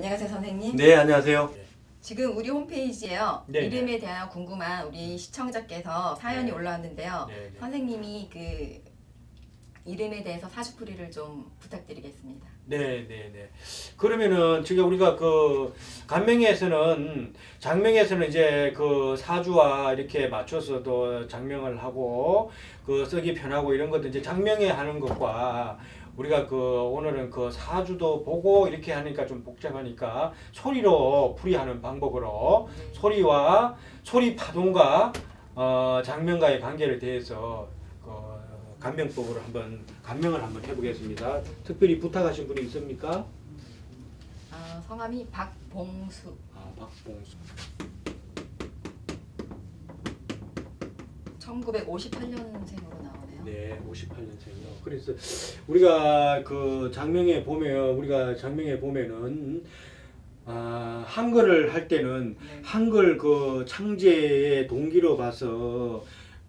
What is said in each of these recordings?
안녕하세요, 선생님. 네, 안녕하세요. 지금 우리 홈페이지에요. 네, 이름에 대한 궁금한 우리 시청자께서 사연이 네. 올라왔는데요. 네, 네. 선생님이 그 이름에 대해서 사주풀이를 좀 부탁드리겠습니다. 네. 그러면은 지금 우리가 그 간명에서는 장명에서는 이제 그 사주와 이렇게 맞춰서 또 장명을 하고 그 쓰기 편하고 이런 것도 이제 장명에 하는 것과 우리가 그 오늘은 그 사주도 보고 이렇게 하니까 좀 복잡하니까 소리로 풀이하는 방법으로 소리와 소리 파동과 장명과의 관계를 대해서 간명법으로 간명을 한번 해보겠습니다. 특별히 부탁하신 분이 있습니까? 성함이 박봉수. 박봉수. 1958년생으로 나오네요. 네, 58년생이요. 그래서 우리가 그 장명에 보면은 한글을 할 때는 네. 한글 그 창제의 동기로 봐서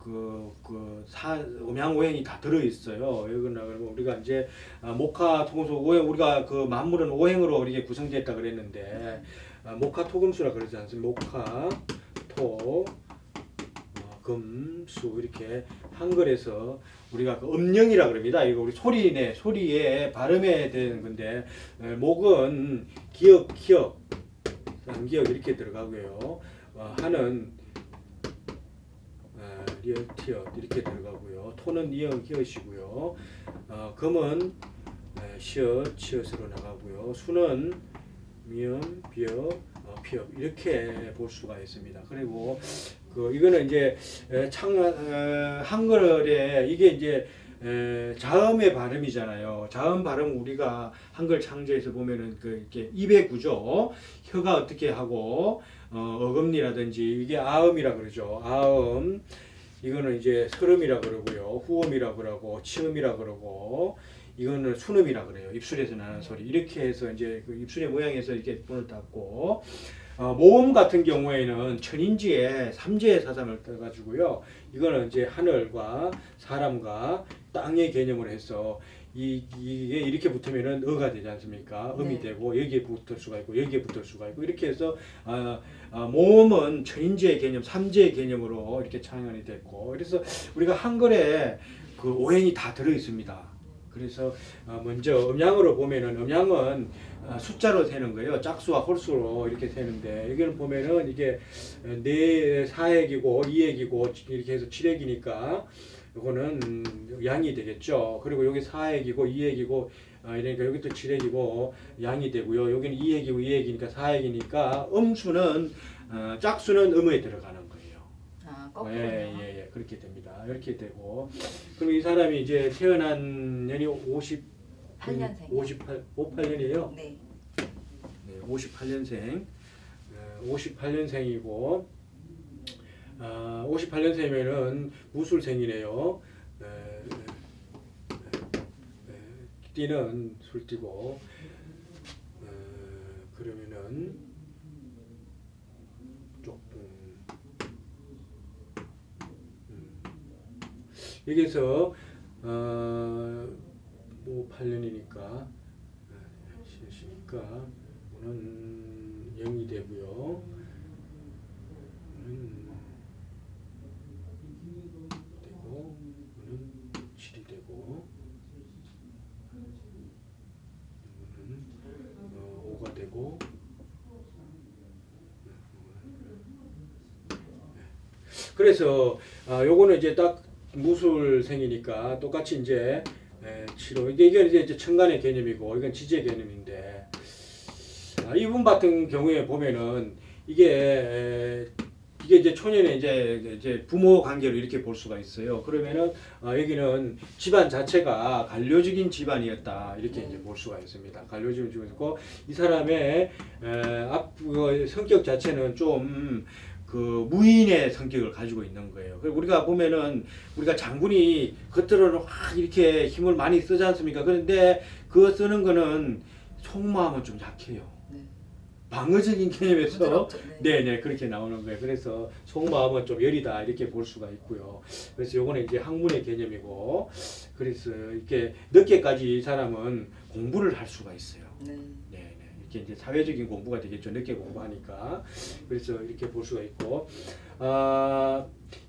음양오행이 다 들어있어요. 여기나 그러면 우리가 이제 목화 토금수 오행 우리가 그 만물은 오행으로 이렇게 구성됐다 그랬는데 목화 토금수라 그러지 않습니까? 목화 토 금수 이렇게 한글에서 우리가 그 음령이라 그럽니다. 이거 우리 소리에 발음에 되는 건데 목은 기역 기역 이렇게 들어가고요. 하는 리얼티어 이렇게 들어가고요. 토는 니은 기엇이고요. 금은 시엇 치엇으로 나가고요. 수는 미음 비읍 피읍 이렇게 볼 수가 있습니다. 그리고 이거는 이제 한글에 이게 이제 자음의 발음이잖아요. 자음 발음 우리가 한글 창제에서 보면은 이렇게 입의 구조, 혀가 어떻게 하고 어금니라든지 이게 아음이라 그러죠. 아음 이거는 이제 설음이라 그러고요. 후음이라 그러고 치음이라 그러고 이거는 순음이라 그래요. 입술에서 나는 소리. 이렇게 해서 이제 그 입술의 모양에서 이렇게 문을 닫고 모음 같은 경우에는 천인지에 삼재의 사상을 떠가지고요. 이거는 이제 하늘과 사람과 땅의 개념을 해서 이게 이렇게 붙으면은 어가 되지 않습니까? 음이 네. 되고 여기에 붙을 수가 있고 여기에 붙을 수가 있고 이렇게 해서 모음은 천인지의 개념, 삼재의 개념으로 이렇게 창현이 됐고 그래서 우리가 한글에 그 오행이 다 들어 있습니다. 그래서 먼저 음양으로 보면은 음양은 숫자로 세는 거예요. 짝수와 홀수로 이렇게 세는데 여기는 보면은 이게 4액이고 2액이고 이렇게 해서 7액이니까 이거는 양이 되겠죠. 그리고 여기 4액이고 2액이고 이러니까 여기 또 7액이고 양이 되고요. 여기는 2액이고 2액이니까 4액이니까 음수는 짝수는 음에 들어가는 거예요. 거꾸로요. 예, 그렇게 됩니다. 이렇게 되고 그럼 이 사람이 이제 태어난 년이 58년이에요. 네. 58년생. 58년생이고 58년생이면은 무술생이네요. 띠는 술띠고 그러면은 여기서 58년이니까 시니까 오는 0이 되고요. 되고 오는 7이 되고 오는 5가 되고 그래서 요거는 이제 딱 무술생이니까 똑같이 이제 7호 이게 이제 천간의 개념이고 이건 지지의 개념인데 이분 같은 경우에 보면은 이게 이제 초년에 이제 부모 관계로 이렇게 볼 수가 있어요. 그러면은 여기는 집안 자체가 관료적인 집안이었다 이렇게 이제 볼 수가 있습니다. 관료적인 집안이었고 이 사람의 성격 자체는 좀 그 무인의 성격을 가지고 있는 거예요. 그리고 우리가 보면은 우리가 장군이 겉으로는 확 이렇게 힘을 많이 쓰지 않습니까? 그런데 그거 쓰는 거는 속마음은 좀 약해요. 네. 방어적인 개념에서 부드럽죠. 네. 네 그렇게 나오는 거예요. 그래서 속마음은 좀 여리다 이렇게 볼 수가 있고요. 그래서 요거는 이제 학문의 개념이고 그래서 이렇게 늦게까지 이 사람은 공부를 할 수가 있어요. 네. 이렇게 이렇게 이제 사회적인 공부가 되겠죠. 늦게 공부하니까. 그래서 이렇게 볼 수가 있고,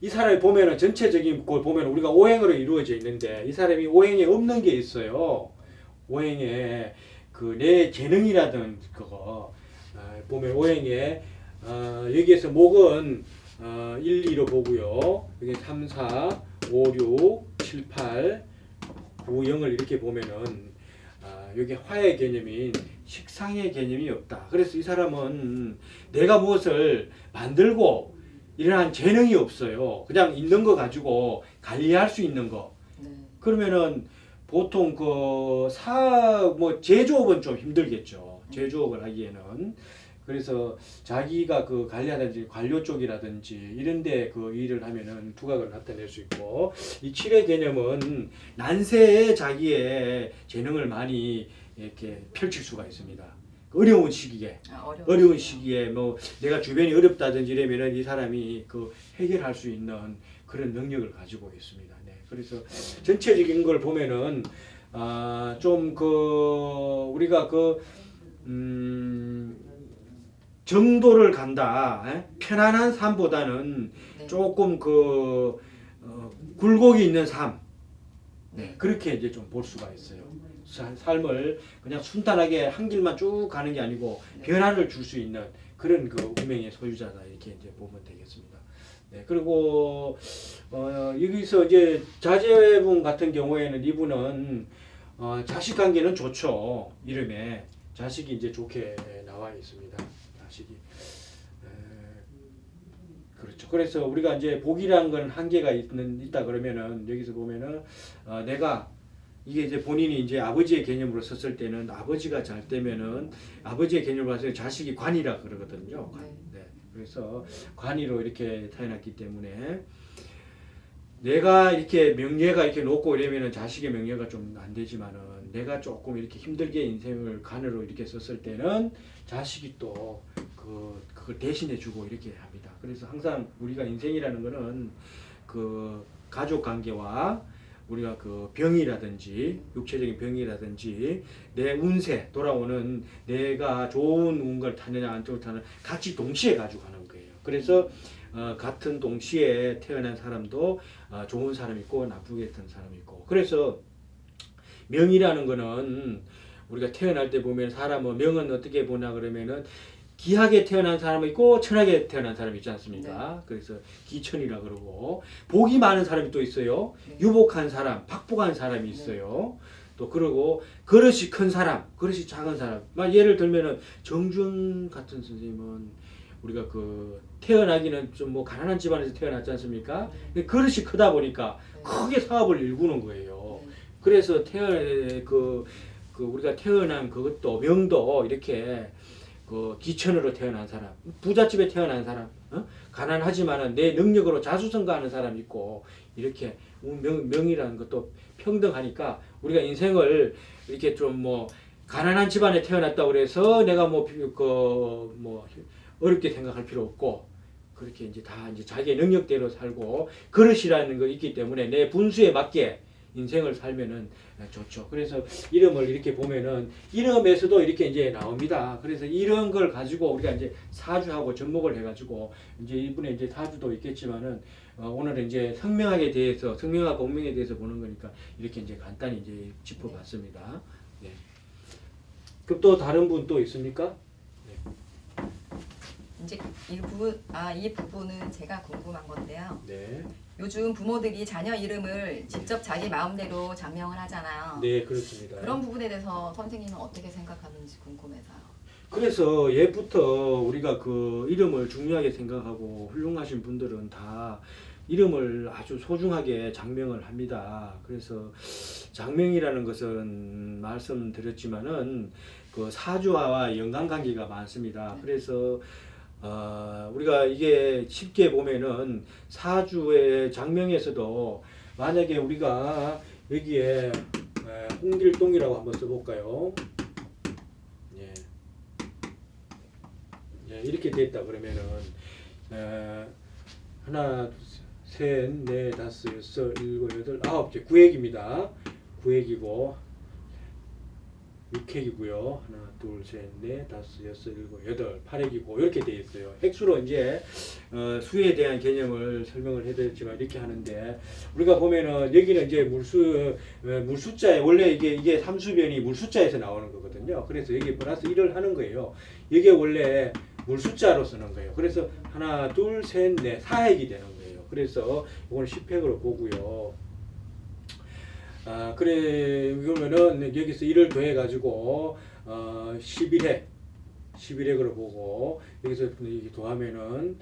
이 사람이 보면은 전체적인 걸 보면 우리가 오행으로 이루어져 있는데 이 사람이 오행에 없는 게 있어요. 오행에 그 내 재능이라든 그거 보면 오행에 여기에서 목은 1, 2로 보고요. 여기 3, 4, 5, 6, 7, 8, 9, 0을 이렇게 보면은 여기 화의 개념인 식상의 개념이 없다. 그래서 이 사람은 내가 무엇을 만들고 이러한 재능이 없어요. 그냥 있는 거 가지고 관리할 수 있는 거. 네. 그러면은 보통 뭐 제조업은 좀 힘들겠죠. 제조업을 하기에는. 그래서 자기가 그 관리하든지 관료 쪽이라든지 이런데 그 일을 하면은 두각을 나타낼 수 있고, 이 칠의 개념은 난세에 자기의 재능을 많이 이렇게 펼칠 수가 있습니다. 어려운 시기에 어려운 시기에 뭐 내가 주변이 어렵다든지 이러면은 이 사람이 그 해결할 수 있는 그런 능력을 가지고 있습니다. 네. 그래서 전체적인 걸 보면은 좀 우리가 정도를 간다. 편안한 삶보다는 네. 조금 굴곡이 있는 삶. 네. 그렇게 이제 좀 볼 수가 있어요. 삶을 그냥 순탄하게 한 길만 쭉 가는 게 아니고 변화를 줄 수 있는 그런 운명의 소유자다 이렇게 이제 보면 되겠습니다. 네. 그리고 여기서 이제 자제분 같은 경우에는 이분은 자식 관계는 좋죠. 이름에 자식이 이제 좋게 나와 있습니다. 자식이 그렇죠. 그래서 우리가 이제 복이라는 건 한계가 있다 그러면은 여기서 보면은 내가 이게 이제 본인이 이제 아버지의 개념으로 썼을 때는 아버지가 잘 되면은 아버지의 개념으로 봤을 때 자식이 관이라 그러거든요. 네. 그래서 관이로 이렇게 태어났기 때문에 내가 이렇게 명예가 이렇게 높고 이러면은 자식의 명예가 좀 안 되지만은 내가 조금 이렇게 힘들게 인생을 관으로 이렇게 썼을 때는 자식이 또 그걸 대신해주고 이렇게 합니다. 그래서 항상 우리가 인생이라는 거는 그 가족 관계와 우리가 그 병이라든지 육체적인 병이라든지 내 운세 돌아오는 내가 좋은 운걸 타느냐 안 좋은 타느냐 같이 동시에 가지고 가는 거예요. 그래서 같은 동시에 태어난 사람도 좋은 사람이 있고 나쁘게 태어난 사람이 있고, 그래서 명이라는 거는 우리가 태어날 때 보면 사람은 명은 어떻게 보나 그러면은 기하게 태어난 사람이 있고 천하게 태어난 사람이 있지 않습니까? 네. 그래서 기천이라 그러고, 복이 많은 사람이 또 있어요. 네. 유복한 사람, 박복한 사람이 있어요. 네. 또 그러고 그릇이 큰 사람, 그릇이 작은 사람. 예를 들면은 정준 같은 선생님은 우리가 태어나기는 좀 뭐 가난한 집안에서 태어났지 않습니까? 네. 그릇이 크다 보니까 네. 크게 사업을 일구는 거예요. 네. 그래서 우리가 태어난 그것도 명도 이렇게 기천으로 태어난 사람, 부잣집에 태어난 사람, 가난하지만은 내 능력으로 자수성가하는 사람이 있고, 이렇게 명이라는 것도 평등하니까 우리가 인생을 이렇게 좀 뭐 가난한 집안에 태어났다고 그래서 내가 어렵게 생각할 필요 없고, 그렇게 이제 다 이제 자기의 능력대로 살고 그릇이라는 거 있기 때문에 내 분수에 맞게 인생을 살면은 좋죠. 그래서 이름을 이렇게 보면은 이름에서도 이렇게 이제 나옵니다. 그래서 이런 걸 가지고 우리가 이제 사주하고 접목을 해가지고 이제 이분의 이제 사주도 있겠지만은 오늘은 이제 성명학에 대해서, 성명학 운명에 대해서 보는 거니까 이렇게 이제 간단히 이제 짚어봤습니다. 네. 그럼 또 다른 분 또 있습니까? 네. 이제 이 부분은 제가 궁금한 건데요. 네. 요즘 부모들이 자녀 이름을 직접 자기 마음대로 장명을 하잖아요. 네, 그렇습니다. 그런 부분에 대해서 선생님은 어떻게 생각하는지 궁금해서요. 그래서 옛부터 우리가 이름을 중요하게 생각하고 훌륭하신 분들은 다 이름을 아주 소중하게 장명을 합니다. 그래서 장명이라는 것은 말씀드렸지만은 사주와 연관관계가 많습니다. 네. 그래서 우리가 이게 쉽게 보면은 사주의 장명에서도 만약에 우리가 여기에 홍길동이라고 한번 써볼까요? 예. 예, 이렇게 됐다 그러면은 하나, 셋, 넷, 다섯, 여섯, 일곱, 여덟, 아홉, 구획입니다. 구획이고 6핵이고요. 하나, 둘, 셋, 넷, 다섯, 여섯, 일곱, 여덟, 8핵이고 이렇게 되어 있어요. 핵수로 이제 수에 대한 개념을 설명을 해드렸지만 이렇게 하는데 우리가 보면은 여기는 이제 물숫자에 원래 이게 삼수변이 물숫자에서 나오는 거거든요. 그래서 여기 플러스 1을 하는 거예요. 이게 원래 물숫자로 쓰는 거예요. 그래서 하나, 둘, 셋, 넷, 4핵이 되는 거예요. 그래서 이거는 10핵으로 보고요. 그래 그러면은 여기서 1을 더해 가지고 11핵으로 보고 여기서 이게 더하면은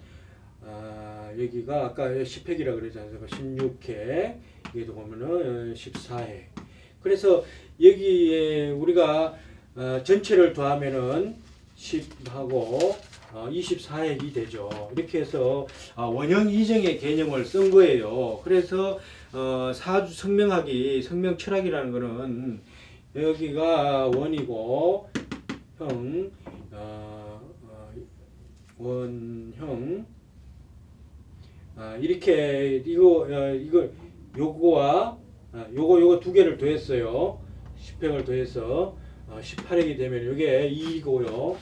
여기가 아까 10핵이라 그러지 않습니까? 16핵 여기도 보면은 14핵. 그래서 여기에 우리가 전체를 더하면은 10하고 24핵이 되죠. 이렇게 해서 원형 이정의 개념을 쓴 거예요. 그래서 사주 성명 철학이라는 거는 여기가 원이고 형 원형 이렇게 이거 요거와 요거 두 개를 더했어요. 10획을 더해서 18핵이 되면 이게 2이고요.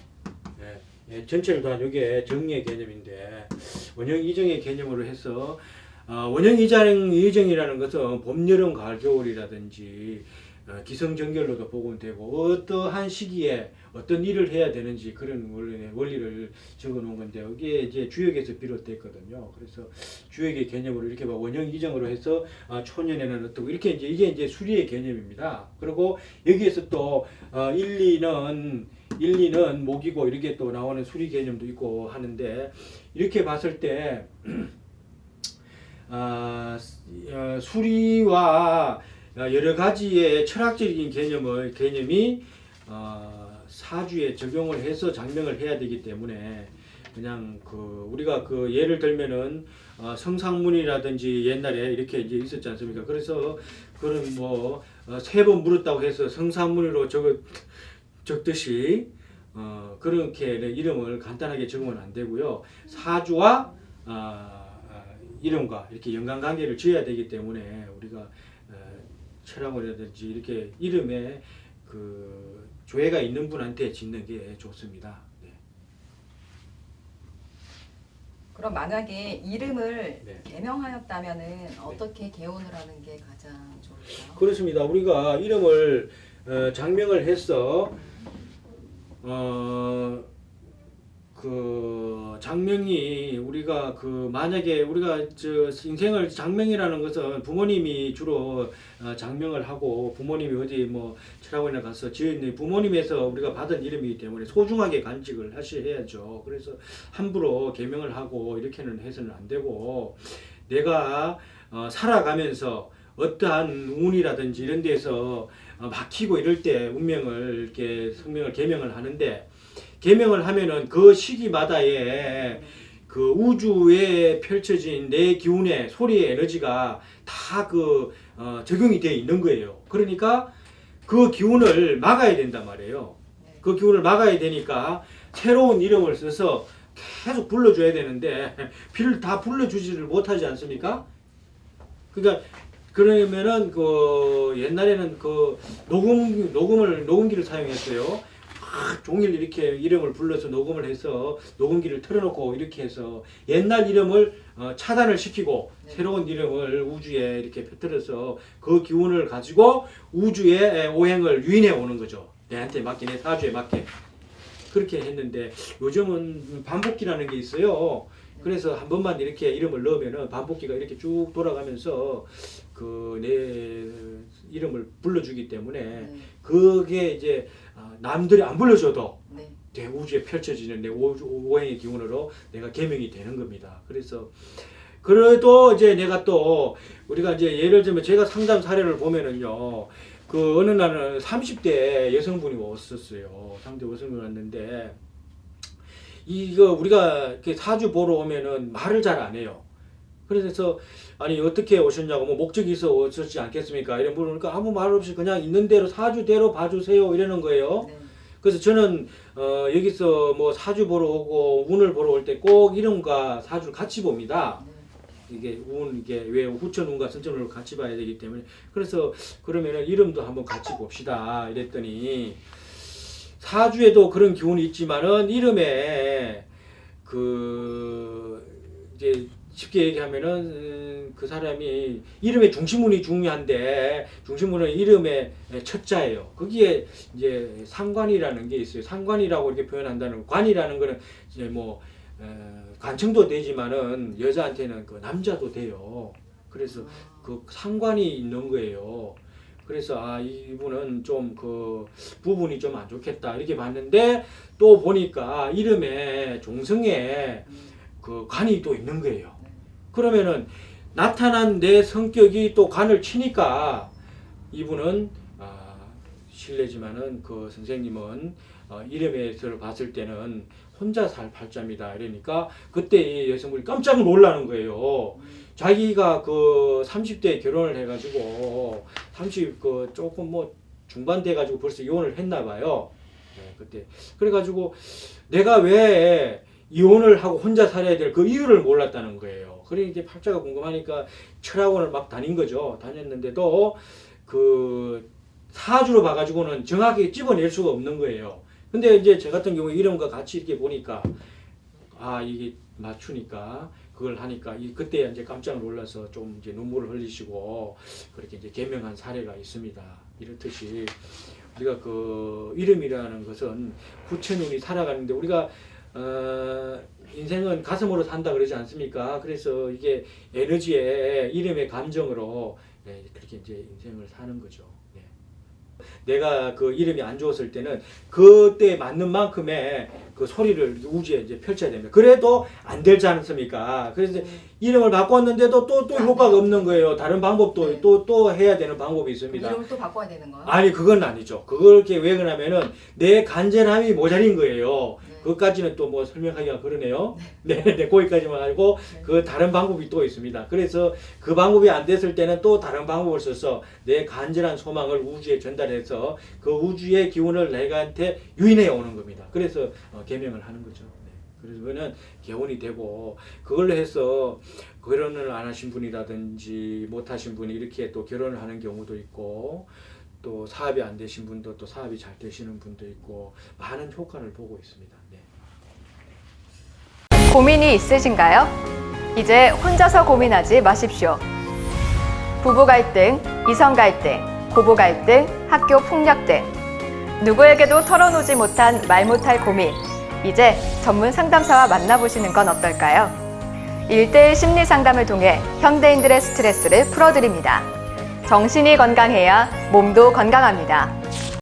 전체를 더한 이게 정리의 개념인데 원형 이정의 개념으로 해서 원형 이정이라는 것은 봄, 여름, 가을, 겨울이라든지 기성정결로도 보면 되고 어떠한 시기에 어떤 일을 해야 되는지 그런 원리를 적어 놓은 건데 이게 이제 주역에서 비롯됐거든요. 그래서 주역의 개념으로 이렇게 원형 이정으로 해서 초년에는 어떻고 이렇게 이게 이제 수리의 개념입니다. 그리고 여기에서 또 1, 2는 목이고 이렇게 또 나오는 수리 개념도 있고 하는데 이렇게 봤을 때 수리와 여러 가지의 철학적인 개념이 사주에 적용을 해서 장명을 해야 되기 때문에 그냥 우리가 예를 들면은 성상문이라든지 옛날에 이렇게 이제 있었지 않습니까? 그래서 그런 세 번 물었다고 해서 성상문으로 적듯이 그렇게 이름을 간단하게 적으면 안 되고요. 사주와 이름과 이렇게 연관관계를 지어야 되기 때문에 우리가 철학이라든지 이렇게 이름에 조예가 있는 분한테 짓는 게 좋습니다. 네. 그럼 만약에 이름을 네. 개명하였다면은 어떻게 개원을 하는 게 가장 좋을까요? 그렇습니다. 우리가 이름을 장명을 해서 장명이 우리가 만약에 우리가 인생을 장명이라는 것은 부모님이 주로 장명을 하고 부모님이 어디 철학원에 가서 지은 부모님에서 우리가 받은 이름이기 때문에 소중하게 간직을 해야죠. 그래서 함부로 개명을 하고 이렇게는 해서는 안 되고 내가 살아가면서 어떠한 운이라든지 이런 데서 막히고 이럴 때 운명을 이렇게 성명을 개명을 하는데 개명을 하면은 그 시기마다의 우주에 펼쳐진 내 기운의 소리의 에너지가 다 적용이 되어 있는 거예요. 그러니까 그 기운을 막아야 된단 말이에요. 그 기운을 막아야 되니까 새로운 이름을 써서 계속 불러줘야 되는데 비를 다 불러주지를 못하지 않습니까? 그러니까 그러면은 옛날에는 녹음기를 사용했어요. 종일 이렇게 이름을 불러서 녹음을 해서 녹음기를 틀어놓고 이렇게 해서 옛날 이름을 차단을 시키고 새로운 이름을 우주에 이렇게 펴뜨려서 그 기운을 가지고 우주의 오행을 유인해 오는 거죠. 내한테 맞게, 내 사주에 맞게. 그렇게 했는데 요즘은 반복기라는 게 있어요. 그래서 한 번만 이렇게 이름을 넣으면은 반복기가 이렇게 쭉 돌아가면서 내 이름을 불러주기 때문에 그게 이제 남들이 안 불러줘도 내 우주에 펼쳐지는 내 오행의 기운으로 내가 개명이 되는 겁니다. 그래서 그래도 이제 내가 또 우리가 이제 예를 들면 제가 상담 사례를 보면은요. 어느 날은 30대 여성분이 왔었어요. 30대 여성분이 왔는데 우리가 이렇게 사주 보러 오면은 말을 잘 안 해요. 그래서 아니 어떻게 오셨냐고 목적이 있어 오셨지 않겠습니까? 이런 물으니까 아무 말 없이 그냥 있는 대로 사주대로 봐주세요 이러는 거예요. 그래서 저는 여기서 사주 보러 오고 운을 보러 올 때 꼭 이름과 사주를 같이 봅니다. 이게 왜 후천운과 선천운을 같이 봐야 되기 때문에 그래서 그러면은 이름도 한번 같이 봅시다 이랬더니 사주에도 그런 기운이 있지만은 이름에 이제 쉽게 얘기하면은 그 사람이 이름의 중심문이 중요한데 중심문은 이름의 첫 자예요. 거기에 이제 상관이라는 게 있어요. 상관이라고 이렇게 표현한다는 관이라는 거는 이제 뭐 관청도 되지만은 여자한테는 그 남자도 돼요. 그래서 그 상관이 있는 거예요. 그래서 이분은 좀 그 부분이 좀 안 좋겠다 이렇게 봤는데 또 보니까 이름에 종성에 그 관이 또 있는 거예요. 그러면은 나타난 내 성격이 또 관을 치니까 이분은 실례지만은 그 선생님은 이름에서 봤을 때는 혼자 살 팔자입니다. 이러니까 그때 여성분이 깜짝 놀라는 거예요. 자기가 그 30대에 결혼을 해가지고 30 그 조금 뭐 중반 돼가지고 벌써 이혼을 했나 봐요. 네, 그때 그래가지고 내가 왜 이혼을 하고 혼자 살아야 될 그 이유를 몰랐다는 거예요. 그러니 이제 팔자가 궁금하니까 철학원을 막 다닌 거죠. 다녔는데도 그 사주로 봐가지고는 정확하게 집어낼 수가 없는 거예요. 근데 이제 저 같은 경우에 이름과 같이 이렇게 보니까 이게 맞추니까 그걸 하니까 그때 이제 깜짝 놀라서 좀 이제 눈물을 흘리시고 그렇게 이제 개명한 사례가 있습니다. 이렇듯이 우리가 그 이름이라는 것은 후천운이 살아가는데 우리가 인생은 가슴으로 산다 그러지 않습니까? 그래서 이게 에너지의 이름의 감정으로 그렇게 이제 인생을 사는 거죠. 내가 그 이름이 안 좋았을 때는 그때 맞는 만큼의 그 소리를 우주에 이제 펼쳐야 됩니다. 그래도 안 되지 않습니까? 그래서 이름을 바꿨는데도 또 효과가 없는 거예요. 다른 방법도 또 해야 되는 방법이 있습니다. 이름을 또 바꿔야 되는 거예요? 아니 그건 아니죠. 그렇게 왜 그러냐면은 내 간절함이 모자린 거예요. 그것까지는 또 뭐 설명하기가 그러네요. 네, 거기까지만 하고 그 다른 방법이 또 있습니다. 그래서 그 방법이 안 됐을 때는 또 다른 방법을 써서 내 간절한 소망을 우주에 전달해서 그 우주의 기운을 내가한테 유인해 오는 겁니다. 그래서 개명을 하는 거죠. 그래서 그거는 개운이 되고 그걸로 해서 결혼을 안 하신 분이라든지 못 하신 분이 이렇게 또 결혼을 하는 경우도 있고 또 사업이 안 되신 분도 또 사업이 잘 되시는 분도 있고 많은 효과를 보고 있습니다. 고민이 있으신가요? 이제 혼자서 고민하지 마십시오. 부부 갈등, 이성 갈등, 고부 갈등, 학교 폭력 등 누구에게도 털어놓지 못한 말 못할 고민, 이제 전문 상담사와 만나보시는 건 어떨까요? 1:1 심리 상담을 통해 현대인들의 스트레스를 풀어드립니다. 정신이 건강해야 몸도 건강합니다.